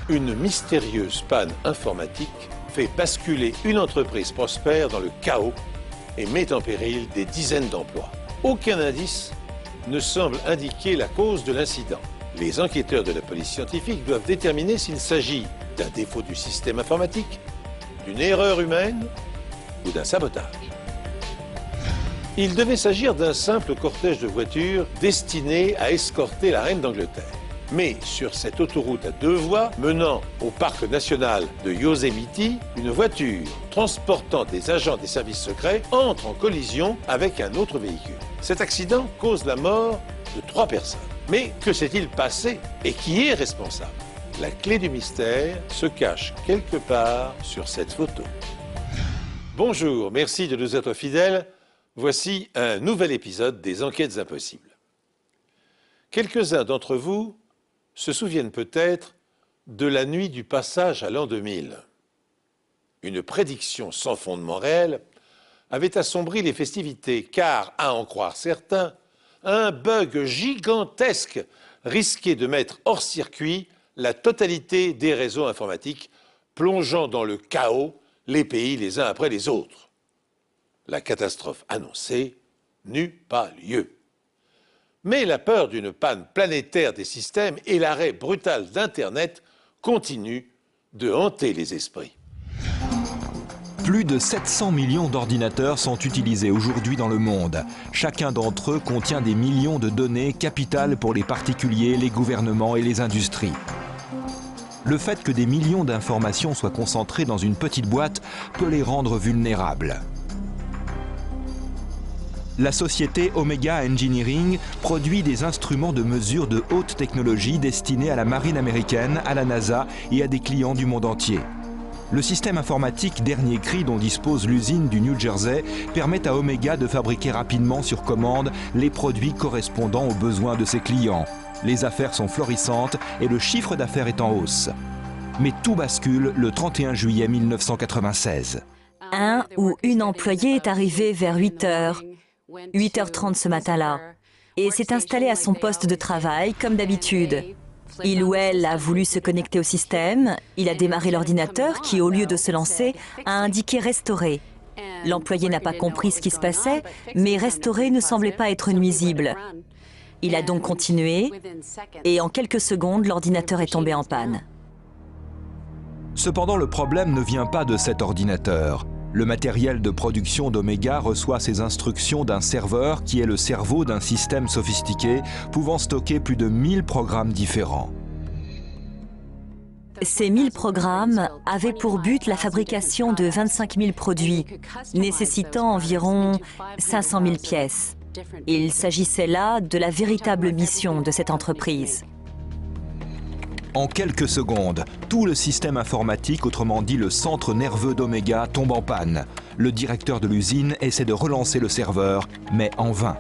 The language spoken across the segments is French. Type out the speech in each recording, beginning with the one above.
Une mystérieuse panne informatique fait basculer une entreprise prospère dans le chaos et met en péril des dizaines d'emplois. Aucun indice ne semble indiquer la cause de l'incident. Les enquêteurs de la police scientifique doivent déterminer s'il s'agit d'un défaut du système informatique, d'une erreur humaine ou d'un sabotage. Il devait s'agir d'un simple cortège de voitures destiné à escorter la reine d'Angleterre. Mais sur cette autoroute à 2 voies menant au parc national de Yosemite, une voiture transportant des agents des services secrets entre en collision avec un autre véhicule. Cet accident cause la mort de 3 personnes. Mais que s'est-il passé et qui est responsable? La clé du mystère se cache quelque part sur cette photo. Bonjour, merci de nous être fidèles. Voici un nouvel épisode des Enquêtes impossibles. Quelques-uns d'entre vous se souviennent peut-être de la nuit du passage à l'an 2000. Une prédiction sans fondement réel avait assombri les festivités, car, à en croire certains, un bug gigantesque risquait de mettre hors circuit la totalité des réseaux informatiques, plongeant dans le chaos les pays les uns après les autres. La catastrophe annoncée n'eut pas lieu. Mais la peur d'une panne planétaire des systèmes et l'arrêt brutal d'Internet continuent de hanter les esprits. Plus de 700 millions d'ordinateurs sont utilisés aujourd'hui dans le monde. Chacun d'entre eux contient des millions de données capitales pour les particuliers, les gouvernements et les industries. Le fait que des millions d'informations soient concentrées dans une petite boîte peut les rendre vulnérables. La société Omega Engineering produit des instruments de mesure de haute technologie destinés à la marine américaine, à la NASA et à des clients du monde entier. Le système informatique dernier cri dont dispose l'usine du New Jersey permet à Omega de fabriquer rapidement sur commande les produits correspondant aux besoins de ses clients. Les affaires sont florissantes et le chiffre d'affaires est en hausse. Mais tout bascule le 31 juillet 1996. Un ou une employée est arrivée vers 8h30 ce matin-là, et s'est installée à son poste de travail comme d'habitude. Il ou elle a voulu se connecter au système, il a démarré l'ordinateur qui, au lieu de se lancer, a indiqué « Restaurer ». L'employé n'a pas compris ce qui se passait, mais restaurer ne semblait pas être nuisible. Il a donc continué, et en quelques secondes, l'ordinateur est tombé en panne. Cependant, le problème ne vient pas de cet ordinateur. Le matériel de production d'Omega reçoit ses instructions d'un serveur qui est le cerveau d'un système sophistiqué pouvant stocker plus de 1000 programmes différents. Ces 1000 programmes avaient pour but la fabrication de 25 000 produits, nécessitant environ 500 000 pièces. Il s'agissait là de la véritable mission de cette entreprise. En quelques secondes, tout le système informatique, autrement dit le centre nerveux d'Omega, tombe en panne. Le directeur de l'usine essaie de relancer le serveur, mais en vain.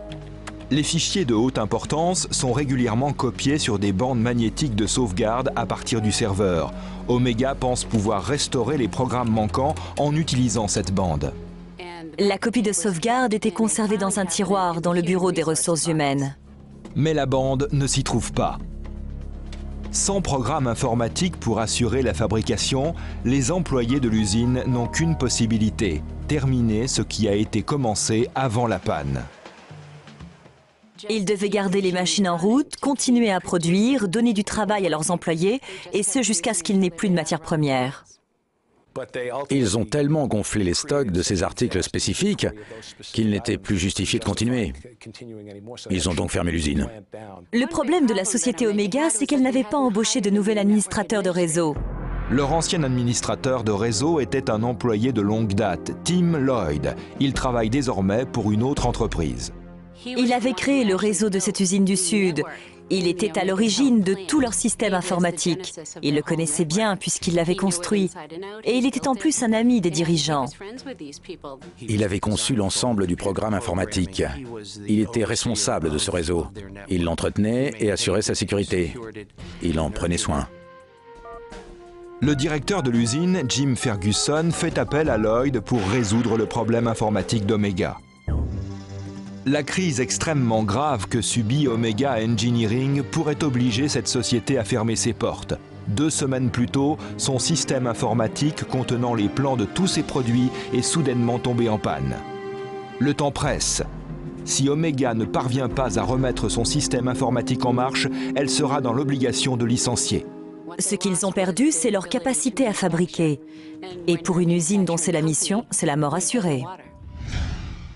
Les fichiers de haute importance sont régulièrement copiés sur des bandes magnétiques de sauvegarde à partir du serveur. Omega pense pouvoir restaurer les programmes manquants en utilisant cette bande. La copie de sauvegarde était conservée dans un tiroir dans le bureau des ressources humaines. Mais la bande ne s'y trouve pas. Sans programme informatique pour assurer la fabrication, les employés de l'usine n'ont qu'une possibilité, terminer ce qui a été commencé avant la panne. Ils devaient garder les machines en route, continuer à produire, donner du travail à leurs employés, et ce jusqu'à ce qu'il n'ait plus de matières premières. Ils ont tellement gonflé les stocks de ces articles spécifiques qu'il n'était plus justifié de continuer. Ils ont donc fermé l'usine. Le problème de la société Omega, c'est qu'elle n'avait pas embauché de nouvel administrateur de réseau. Leur ancien administrateur de réseau était un employé de longue date, Tim Lloyd. Il travaille désormais pour une autre entreprise. Il avait créé le réseau de cette usine du Sud. Il était à l'origine de tout leur système informatique. Il le connaissait bien puisqu'il l'avait construit. Et il était en plus un ami des dirigeants. Il avait conçu l'ensemble du programme informatique. Il était responsable de ce réseau. Il l'entretenait et assurait sa sécurité. Il en prenait soin. Le directeur de l'usine, Jim Ferguson, fait appel à Lloyd pour résoudre le problème informatique d'Omega. La crise extrêmement grave que subit Omega Engineering pourrait obliger cette société à fermer ses portes. 2 semaines plus tôt, son système informatique contenant les plans de tous ses produits est soudainement tombé en panne. Le temps presse. Si Omega ne parvient pas à remettre son système informatique en marche, elle sera dans l'obligation de licencier. Ce qu'ils ont perdu, c'est leur capacité à fabriquer. Et pour une usine dont c'est la mission, c'est la mort assurée.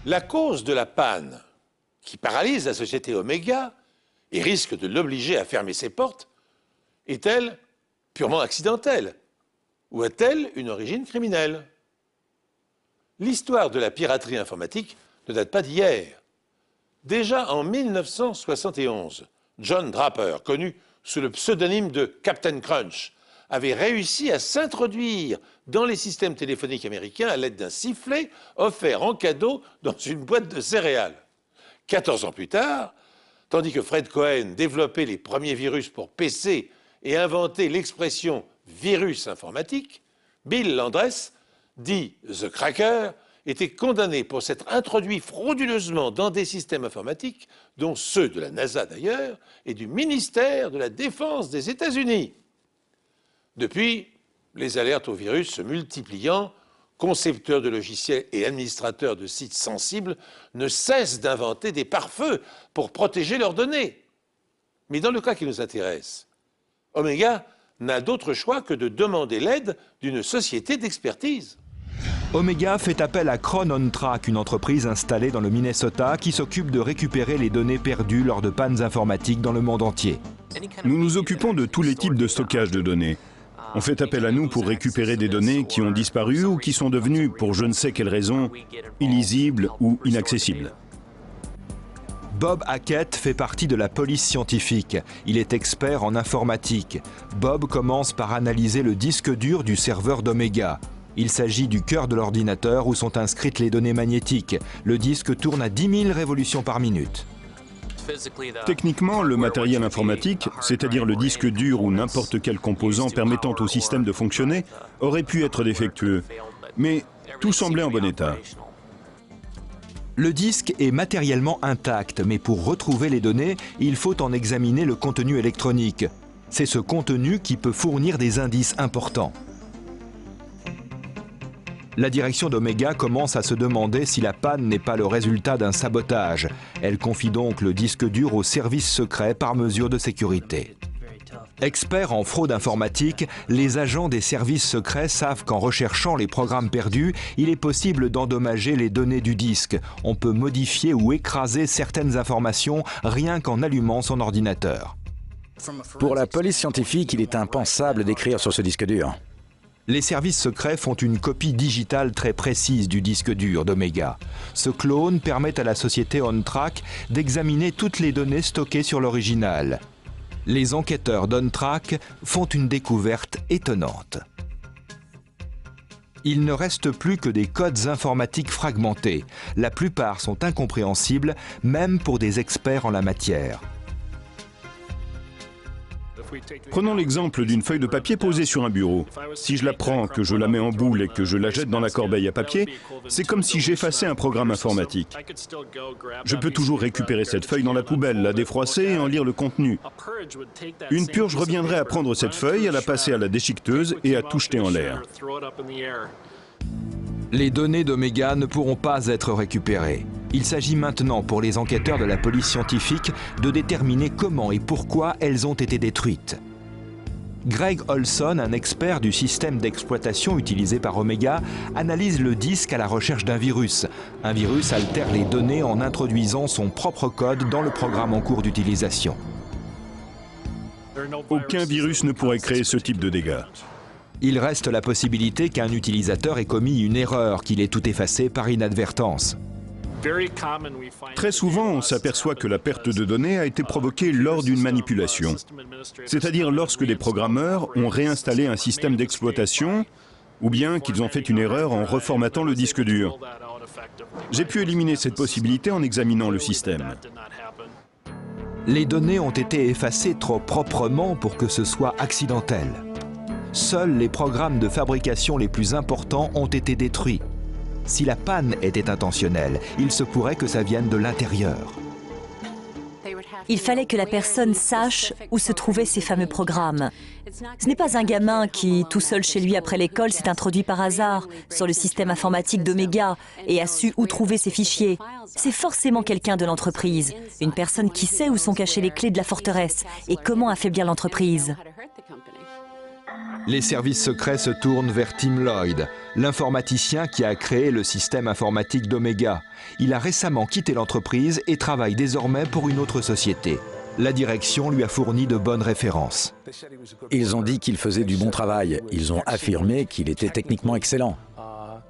La cause de la panne qui paralyse la société Omega et risque de l'obliger à fermer ses portes est-elle purement accidentelle ou a-t-elle une origine criminelle? L'histoire de la piraterie informatique ne date pas d'hier. Déjà en 1971, John Draper, connu sous le pseudonyme de Captain Crunch, avait réussi à s'introduire dans les systèmes téléphoniques américains à l'aide d'un sifflet offert en cadeau dans une boîte de céréales. 14 ans plus tard, tandis que Fred Cohen développait les premiers virus pour PC et inventait l'expression « virus informatique », Bill Landress, dit The Cracker, était condamné pour s'être introduit frauduleusement dans des systèmes informatiques, dont ceux de la NASA d'ailleurs, et du ministère de la Défense des États-Unis. Depuis, les alertes au virus se multipliant, concepteurs de logiciels et administrateurs de sites sensibles ne cessent d'inventer des pare-feux pour protéger leurs données. Mais dans le cas qui nous intéresse, Omega n'a d'autre choix que de demander l'aide d'une société d'expertise. Omega fait appel à Chron-On-Track, une entreprise installée dans le Minnesota qui s'occupe de récupérer les données perdues lors de pannes informatiques dans le monde entier. Nous nous occupons de tous les types de stockage de données. On fait appel à nous pour récupérer des données qui ont disparu ou qui sont devenues, pour je ne sais quelle raison, illisibles ou inaccessibles. Bob Hackett fait partie de la police scientifique. Il est expert en informatique. Bob commence par analyser le disque dur du serveur d'Omega. Il s'agit du cœur de l'ordinateur où sont inscrites les données magnétiques. Le disque tourne à 10 000 révolutions par minute. Techniquement, le matériel informatique, c'est-à-dire le disque dur ou n'importe quel composant permettant au système de fonctionner, aurait pu être défectueux. Mais tout semblait en bon état. Le disque est matériellement intact, mais pour retrouver les données, il faut en examiner le contenu électronique. C'est ce contenu qui peut fournir des indices importants. La direction d'Omega commence à se demander si la panne n'est pas le résultat d'un sabotage. Elle confie donc le disque dur au service secret par mesure de sécurité. Experts en fraude informatique, les agents des services secrets savent qu'en recherchant les programmes perdus, il est possible d'endommager les données du disque. On peut modifier ou écraser certaines informations rien qu'en allumant son ordinateur. Pour la police scientifique, il est impensable d'écrire sur ce disque dur. Les services secrets font une copie digitale très précise du disque dur d'Omega. Ce clone permet à la société On-Track d'examiner toutes les données stockées sur l'original. Les enquêteurs d'On-Track font une découverte étonnante. Il ne reste plus que des codes informatiques fragmentés. La plupart sont incompréhensibles, même pour des experts en la matière. Prenons l'exemple d'une feuille de papier posée sur un bureau. Si je la prends, que je la mets en boule et que je la jette dans la corbeille à papier, c'est comme si j'effaçais un programme informatique. Je peux toujours récupérer cette feuille dans la poubelle, la défroisser et en lire le contenu. Une purge reviendrait à prendre cette feuille, à la passer à la déchiqueteuse et à tout jeter en l'air. Les données d'Omega ne pourront pas être récupérées. Il s'agit maintenant pour les enquêteurs de la police scientifique de déterminer comment et pourquoi elles ont été détruites. Greg Olson, un expert du système d'exploitation utilisé par Omega, analyse le disque à la recherche d'un virus. Un virus altère les données en introduisant son propre code dans le programme en cours d'utilisation. Aucun virus ne pourrait créer ce type de dégâts. Il reste la possibilité qu'un utilisateur ait commis une erreur, qu'il ait tout effacé par inadvertance. Très souvent, on s'aperçoit que la perte de données a été provoquée lors d'une manipulation, c'est-à-dire lorsque des programmeurs ont réinstallé un système d'exploitation ou bien qu'ils ont fait une erreur en reformatant le disque dur. J'ai pu éliminer cette possibilité en examinant le système. Les données ont été effacées trop proprement pour que ce soit accidentel. Seuls les programmes de fabrication les plus importants ont été détruits. Si la panne était intentionnelle, il se pourrait que ça vienne de l'intérieur. Il fallait que la personne sache où se trouvaient ces fameux programmes. Ce n'est pas un gamin qui, tout seul chez lui après l'école, s'est introduit par hasard sur le système informatique d'Omega et a su où trouver ses fichiers. C'est forcément quelqu'un de l'entreprise, une personne qui sait où sont cachées les clés de la forteresse et comment affaiblir l'entreprise. Les services secrets se tournent vers Tim Lloyd, l'informaticien qui a créé le système informatique d'Omega. Il a récemment quitté l'entreprise et travaille désormais pour une autre société. La direction lui a fourni de bonnes références. Ils ont dit qu'il faisait du bon travail. Ils ont affirmé qu'il était techniquement excellent.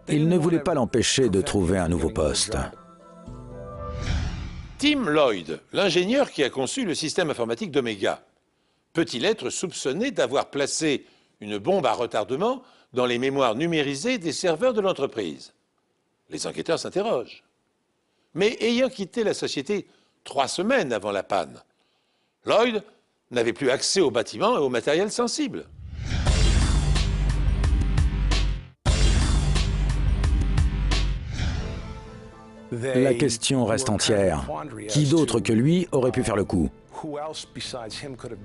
Ils ne voulaient pas l'empêcher de trouver un nouveau poste. Tim Lloyd, l'ingénieur qui a conçu le système informatique d'Omega, peut-il être soupçonné d'avoir placé une bombe à retardement dans les mémoires numérisées des serveurs de l'entreprise? Les enquêteurs s'interrogent. Mais ayant quitté la société 3 semaines avant la panne, Lloyd n'avait plus accès aux bâtiments et au matériel sensible. La question reste entière. Qui d'autre que lui aurait pu faire le coup?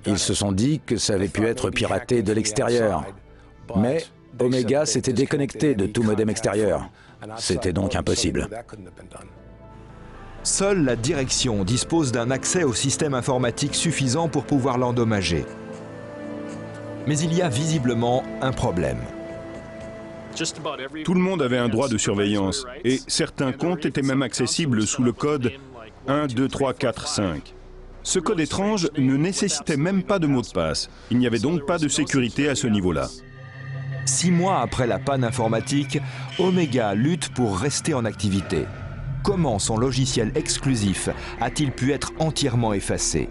Ils se sont dit que ça avait pu être piraté de l'extérieur. Mais Omega s'était déconnecté de tout modem extérieur. C'était donc impossible. Seule la direction dispose d'un accès au système informatique suffisant pour pouvoir l'endommager. Mais il y a visiblement un problème. Tout le monde avait un droit de surveillance et certains comptes étaient même accessibles sous le code 1, 2, 3, 4, 5. Ce code étrange ne nécessitait même pas de mot de passe. Il n'y avait donc pas de sécurité à ce niveau-là. 6 mois après la panne informatique, Omega lutte pour rester en activité. Comment son logiciel exclusif a-t-il pu être entièrement effacé?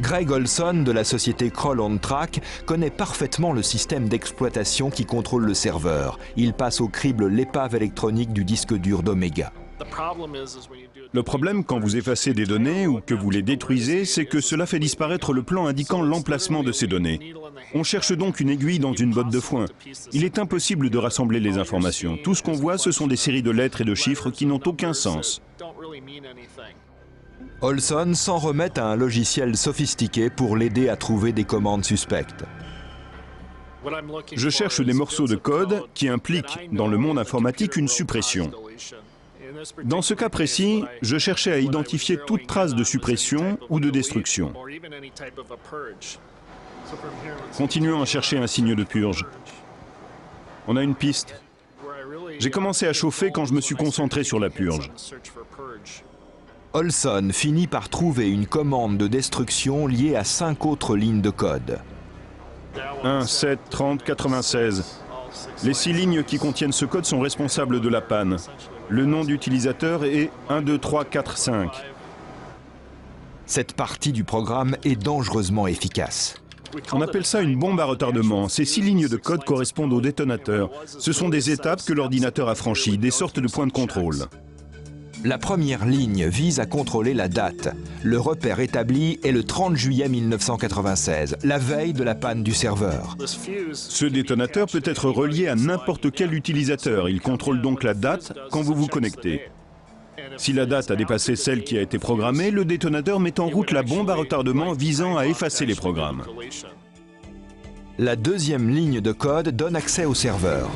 Greg Olson de la société Kroll On Track connaît parfaitement le système d'exploitation qui contrôle le serveur. Il passe au crible l'épave électronique du disque dur d'Omega. Le problème quand vous effacez des données ou que vous les détruisez, c'est que cela fait disparaître le plan indiquant l'emplacement de ces données. On cherche donc une aiguille dans une botte de foin. Il est impossible de rassembler les informations. Tout ce qu'on voit, ce sont des séries de lettres et de chiffres qui n'ont aucun sens. Olson s'en remet à un logiciel sophistiqué pour l'aider à trouver des commandes suspectes. Je cherche des morceaux de code qui impliquent, dans le monde informatique, une suppression. Dans ce cas précis, je cherchais à identifier toute trace de suppression ou de destruction. Continuons à chercher un signe de purge. On a une piste. J'ai commencé à chauffer quand je me suis concentré sur la purge. Olson finit par trouver une commande de destruction liée à 5 autres lignes de code. 1, 7, 30, 96. Les 6 lignes qui contiennent ce code sont responsables de la panne. Le nom d'utilisateur est 1, 2, 3, 4, 5. Cette partie du programme est dangereusement efficace. On appelle ça une bombe à retardement. Ces 6 lignes de code correspondent au détonateur. Ce sont des étapes que l'ordinateur a franchies, des sortes de points de contrôle. La première ligne vise à contrôler la date. Le repère établi est le 30 juillet 1996, la veille de la panne du serveur. Ce détonateur peut être relié à n'importe quel utilisateur. Il contrôle donc la date quand vous vous connectez. Si la date a dépassé celle qui a été programmée, le détonateur met en route la bombe à retardement visant à effacer les programmes. La deuxième ligne de code donne accès au serveur.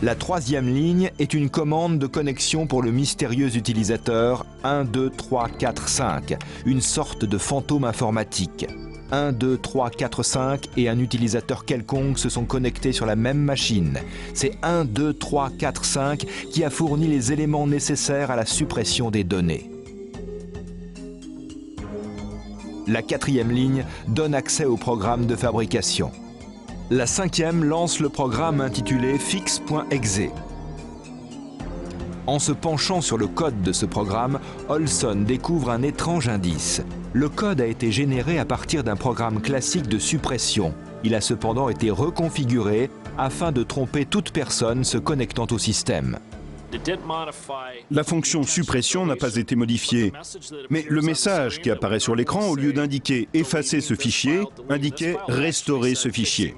La troisième ligne est une commande de connexion pour le mystérieux utilisateur 1, 2, 3, 4, 5, une sorte de fantôme informatique. 1, 2, 3, 4, 5 et un utilisateur quelconque se sont connectés sur la même machine. C'est 1, 2, 3, 4, 5 qui a fourni les éléments nécessaires à la suppression des données. La quatrième ligne donne accès au programme de fabrication. La cinquième lance le programme intitulé Fix.exe. En se penchant sur le code de ce programme, Olson découvre un étrange indice. Le code a été généré à partir d'un programme classique de suppression. Il a cependant été reconfiguré afin de tromper toute personne se connectant au système. La fonction suppression n'a pas été modifiée, mais le message qui apparaît sur l'écran, au lieu d'indiquer « effacer ce fichier », indiquait « restaurer ce fichier ».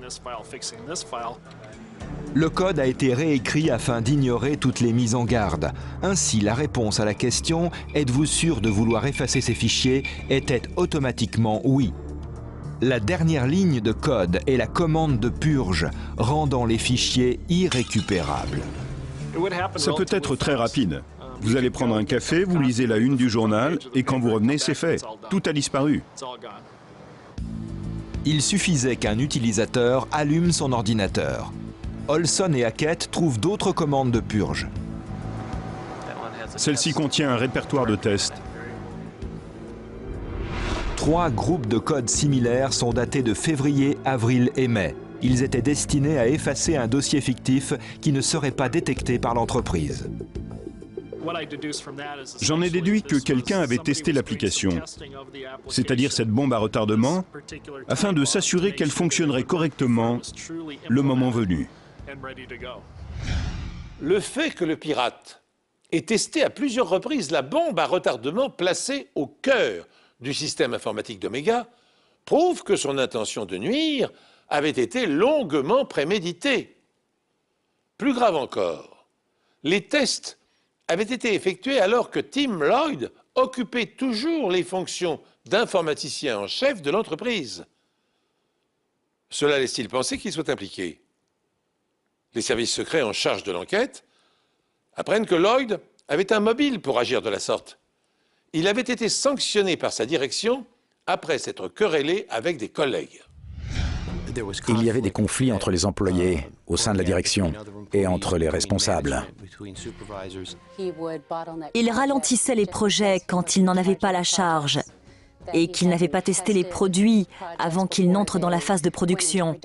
Le code a été réécrit afin d'ignorer toutes les mises en garde. Ainsi, la réponse à la question « Êtes-vous sûr de vouloir effacer ces fichiers ?» était automatiquement « Oui ». La dernière ligne de code est la commande de purge, rendant les fichiers irrécupérables. Ça peut être très rapide. Vous allez prendre un café, vous lisez la une du journal, et quand vous revenez, c'est fait. Tout a disparu. Il suffisait qu'un utilisateur allume son ordinateur. Olson et Hackett trouvent d'autres commandes de purge. Celle-ci contient un répertoire de tests. 3 groupes de codes similaires sont datés de février, avril et mai. Ils étaient destinés à effacer un dossier fictif qui ne serait pas détecté par l'entreprise. J'en ai déduit que quelqu'un avait testé l'application, c'est-à-dire cette bombe à retardement, afin de s'assurer qu'elle fonctionnerait correctement le moment venu. Le fait que le pirate ait testé à plusieurs reprises la bombe à retardement placée au cœur du système informatique d'Omega prouve que son intention de nuire avait été longuement préméditée. Plus grave encore, les tests avaient été effectués alors que Tim Lloyd occupait toujours les fonctions d'informaticien en chef de l'entreprise. Cela laisse-t-il penser qu'il soit impliqué? Les services secrets en charge de l'enquête apprennent que Lloyd avait un mobile pour agir de la sorte. Il avait été sanctionné par sa direction après s'être querellé avec des collègues. Il y avait des conflits entre les employés au sein de la direction et entre les responsables. Il ralentissait les projets quand il n'en avait pas la charge et qu'il n'avait pas testé les produits avant qu'ils n'entrent dans la phase de production.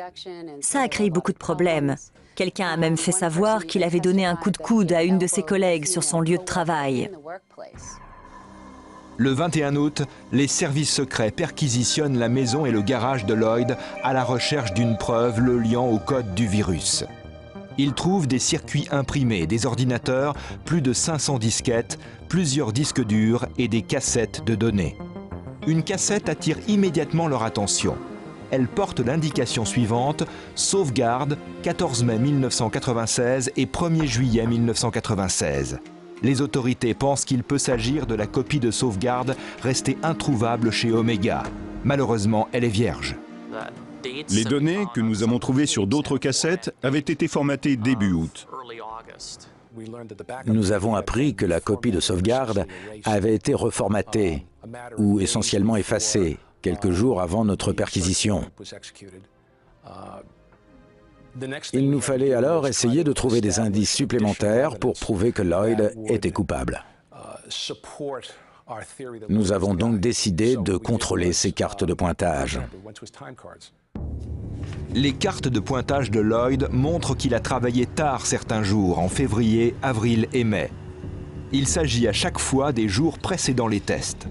Ça a créé beaucoup de problèmes. Quelqu'un a même fait savoir qu'il avait donné un coup de coude à une de ses collègues sur son lieu de travail. Le 21 août, les services secrets perquisitionnent la maison et le garage de Lloyd à la recherche d'une preuve le liant au code du virus. Ils trouvent des circuits imprimés, des ordinateurs, plus de 500 disquettes, plusieurs disques durs et des cassettes de données. Une cassette attire immédiatement leur attention. Elle porte l'indication suivante, sauvegarde, 14 mai 1996 et 1er juillet 1996. Les autorités pensent qu'il peut s'agir de la copie de sauvegarde restée introuvable chez Omega. Malheureusement, elle est vierge. Les données que nous avons trouvées sur d'autres cassettes avaient été formatées début août. Nous avons appris que la copie de sauvegarde avait été reformatée ou essentiellement effacée quelques jours avant notre perquisition. Il nous fallait alors essayer de trouver des indices supplémentaires pour prouver que Lloyd était coupable. Nous avons donc décidé de contrôler ces cartes de pointage. Les cartes de pointage de Lloyd montrent qu'il a travaillé tard certains jours, en février, avril et mai. Il s'agit à chaque fois des jours précédant les tests.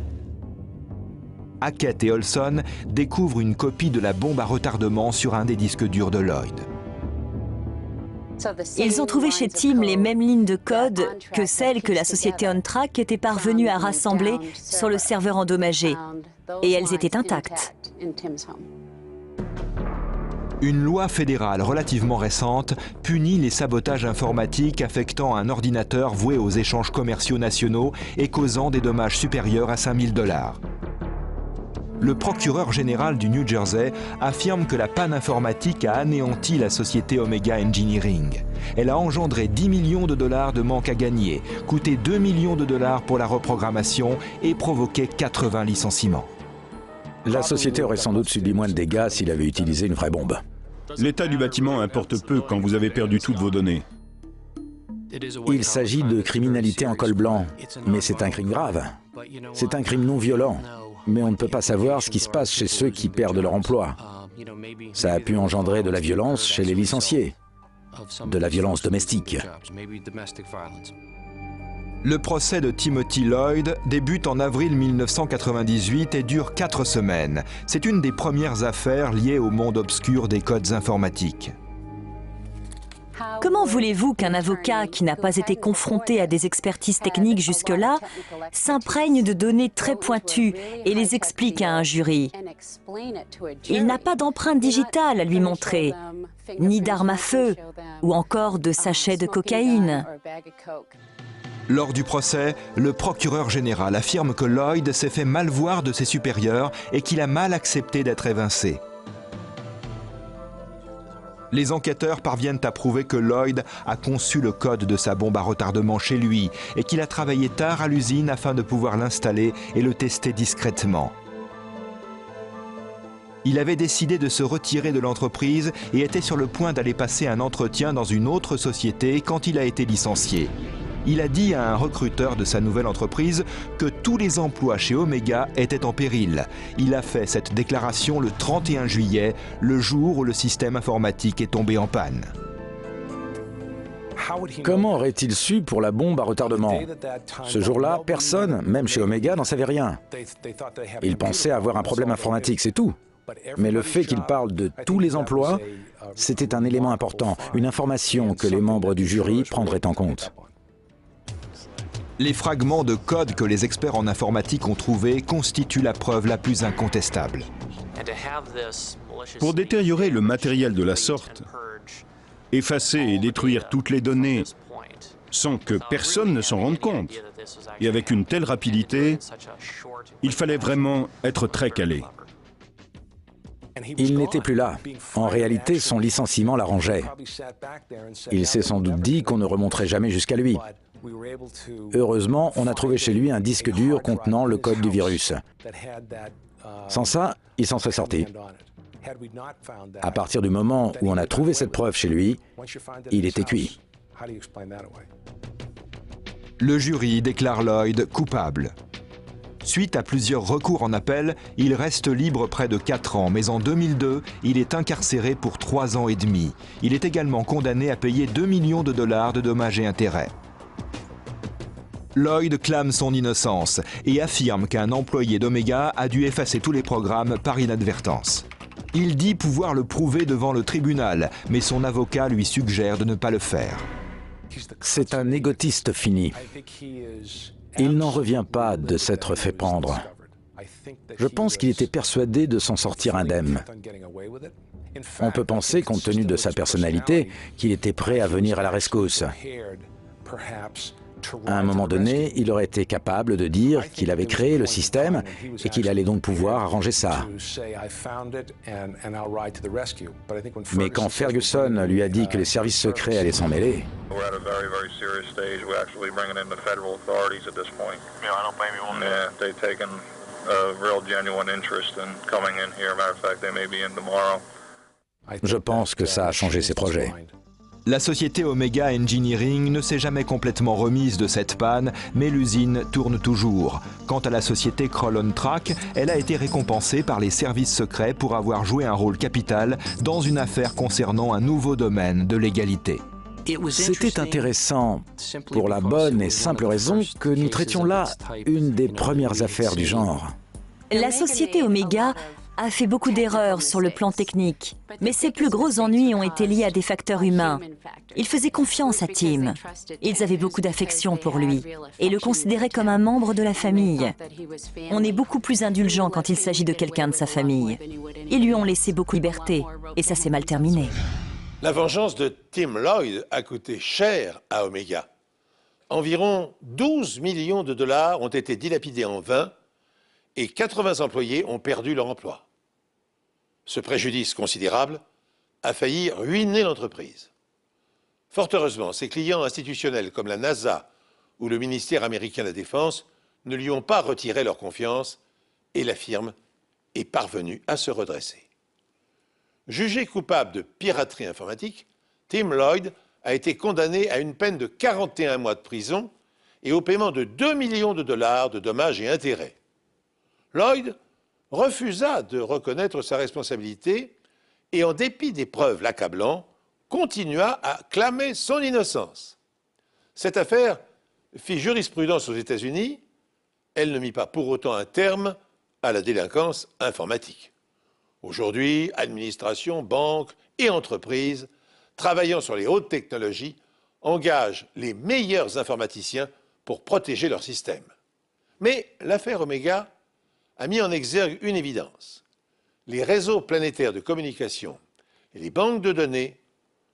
Hackett et Olson découvrent une copie de la bombe à retardement sur un des disques durs de Lloyd. Ils ont trouvé chez Tim les mêmes lignes de code que celles que la société OnTrack était parvenue à rassembler sur le serveur endommagé, et elles étaient intactes. Une loi fédérale relativement récente punit les sabotages informatiques affectant un ordinateur voué aux échanges commerciaux nationaux et causant des dommages supérieurs à 5 000 $. Le procureur général du New Jersey affirme que la panne informatique a anéanti la société Omega Engineering. Elle a engendré 10 millions de dollars de manque à gagner, coûté 2 millions de dollars pour la reprogrammation et provoqué 80 licenciements. La société aurait sans doute subi moins de dégâts s'il avait utilisé une vraie bombe. L'état du bâtiment importe peu quand vous avez perdu toutes vos données. Il s'agit de criminalité en col blanc, mais c'est un crime grave. C'est un crime non violent, mais on ne peut pas savoir ce qui se passe chez ceux qui perdent leur emploi. Ça a pu engendrer de la violence chez les licenciés, de la violence domestique. Le procès de Timothy Lloyd débute en avril 1998 et dure 4 semaines. C'est une des premières affaires liées au monde obscur des codes informatiques. Comment voulez-vous qu'un avocat qui n'a pas été confronté à des expertises techniques jusque-là s'imprègne de données très pointues et les explique à un jury? Il n'a pas d'empreinte digitale à lui montrer. ni d'armes à feu, ou encore de sachets de cocaïne. Lors du procès, le procureur général affirme que Lloyd s'est fait mal voir de ses supérieurs et qu'il a mal accepté d'être évincé. Les enquêteurs parviennent à prouver que Lloyd a conçu le code de sa bombe à retardement chez lui et qu'il a travaillé tard à l'usine afin de pouvoir l'installer et le tester discrètement. Il avait décidé de se retirer de l'entreprise et était sur le point d'aller passer un entretien dans une autre société quand il a été licencié. Il a dit à un recruteur de sa nouvelle entreprise que tous les emplois chez Omega étaient en péril. Il a fait cette déclaration le 31 juillet, le jour où le système informatique est tombé en panne. Comment aurait-il su pour la bombe à retardement? Ce jour-là, personne, même chez Omega, n'en savait rien. Il pensait avoir un problème informatique, c'est tout. Mais le fait qu'il parle de tous les emplois, c'était un élément important, une information que les membres du jury prendraient en compte. Les fragments de code que les experts en informatique ont trouvés constituent la preuve la plus incontestable. Pour détériorer le matériel de la sorte, effacer et détruire toutes les données sans que personne ne s'en rende compte, et avec une telle rapidité, il fallait vraiment être très calé. Il n'était plus là. En réalité, son licenciement l'arrangeait. Il s'est sans doute dit qu'on ne remonterait jamais jusqu'à lui. Heureusement, on a trouvé chez lui un disque dur contenant le code du virus. Sans ça, il s'en serait sorti. À partir du moment où on a trouvé cette preuve chez lui, il était cuit. Le jury déclare Lloyd coupable. Suite à plusieurs recours en appel, il reste libre près de 4 ans, mais en 2002, il est incarcéré pour 3 ans et demi. Il est également condamné à payer 2 millions de dollars de dommages et intérêts. Lloyd clame son innocence et affirme qu'un employé d'Omega a dû effacer tous les programmes par inadvertance. Il dit pouvoir le prouver devant le tribunal, mais son avocat lui suggère de ne pas le faire. C'est un égotiste fini. Il n'en revient pas de s'être fait prendre. Je pense qu'il était persuadé de s'en sortir indemne. On peut penser, compte tenu de sa personnalité, qu'il était prêt à venir à la rescousse. À un moment donné, il aurait été capable de dire qu'il avait créé le système et qu'il allait donc pouvoir arranger ça. Mais quand Ferguson lui a dit que les services secrets allaient s'en mêler, je pense que ça a changé ses projets. La société Omega Engineering ne s'est jamais complètement remise de cette panne, mais l'usine tourne toujours. Quant à la société Kroll On Track, elle a été récompensée par les services secrets pour avoir joué un rôle capital dans une affaire concernant un nouveau domaine de l'égalité. C'était intéressant pour la bonne et simple raison que nous traitions là une des premières affaires du genre. La société Omega a fait beaucoup d'erreurs sur le plan technique, mais ses plus gros ennuis ont été liés à des facteurs humains. Ils faisaient confiance à Tim. Ils avaient beaucoup d'affection pour lui et le considéraient comme un membre de la famille. On est beaucoup plus indulgent quand il s'agit de quelqu'un de sa famille. Ils lui ont laissé beaucoup de liberté et ça s'est mal terminé. La vengeance de Tim Lloyd a coûté cher à Omega. Environ 12 millions de dollars ont été dilapidés en vain et 80 employés ont perdu leur emploi. Ce préjudice considérable a failli ruiner l'entreprise. Fort heureusement, ses clients institutionnels comme la NASA ou le ministère américain de la Défense ne lui ont pas retiré leur confiance et la firme est parvenue à se redresser. Jugé coupable de piraterie informatique, Tim Lloyd a été condamné à une peine de 41 mois de prison et au paiement de 2 millions de dollars de dommages et intérêts. Lloyd refusa de reconnaître sa responsabilité et, en dépit des preuves l'accablant, continua à clamer son innocence. Cette affaire fit jurisprudence aux États-Unis. Elle ne mit pas pour autant un terme à la délinquance informatique. Aujourd'hui, administrations, banques et entreprises travaillant sur les hautes technologies engagent les meilleurs informaticiens pour protéger leur système. Mais l'affaire Omega a mis en exergue une évidence. Les réseaux planétaires de communication Et les banques de données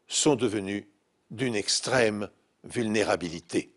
sont devenues d'une extrême vulnérabilité.